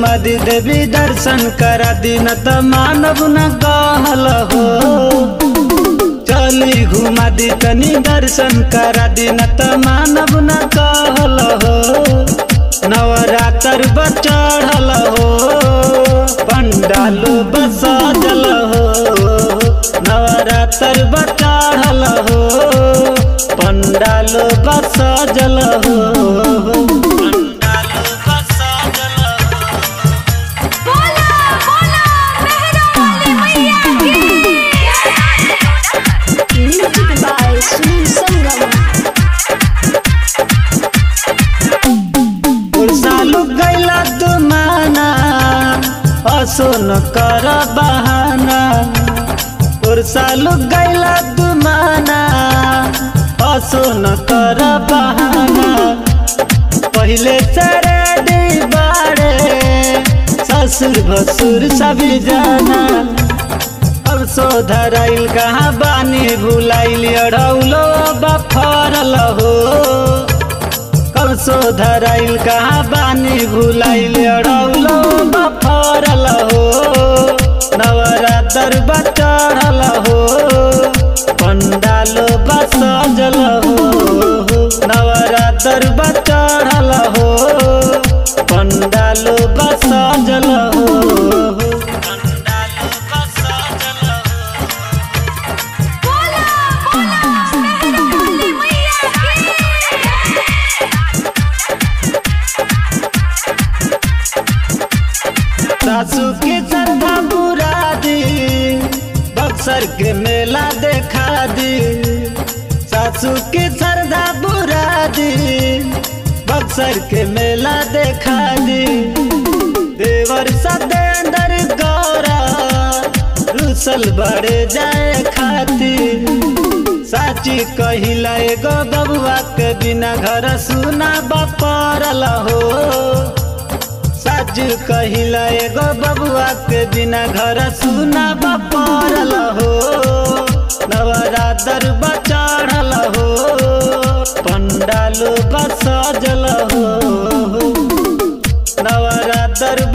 घुमा दी देवी दर्शन करा दी न त मानव न कहल हो। चली घुमा दी तनी दर्शन करा दी न त मानव न कहल हो। नवरात्र चढ़ल हो पंडाल बसजल हो। नवरात्र चढ़ल हो पंडाल बसजल हो। सुन कर बहाना और सालू गैला तुमाना सुन कर बहाना। पहले चरे बाड़े ससुर भसुर सभी जाना। अब सो धराइल कहाँ बानी भुलाइल अड़ौलो बफरल हो। कब सो धराइल कहाँ बानी भुलाइल अड़ौलो बफरल हो। नवरात्र चढ़ल हो पंडाल बसजल हो। नवरात्र चढ़ल हो पंडाल बसजल हो। सासू के श्रद्धा पूरा दी बक्सर के मेला देखा दी। सासू के श्रद्धा पूरा दी बक्सर के मेला देखा दी। देवर सतेंद्र गौरा रुसल बड़े जाए खाती। साची कहिला एगो बबुआ के बिना घर सुना बपरल हो। साच कहिला एगो बबुआ के बिना घर सुना बपरल हो। नवरात्र चढ़ल हो पंडाल बसजल हो। नवरात्र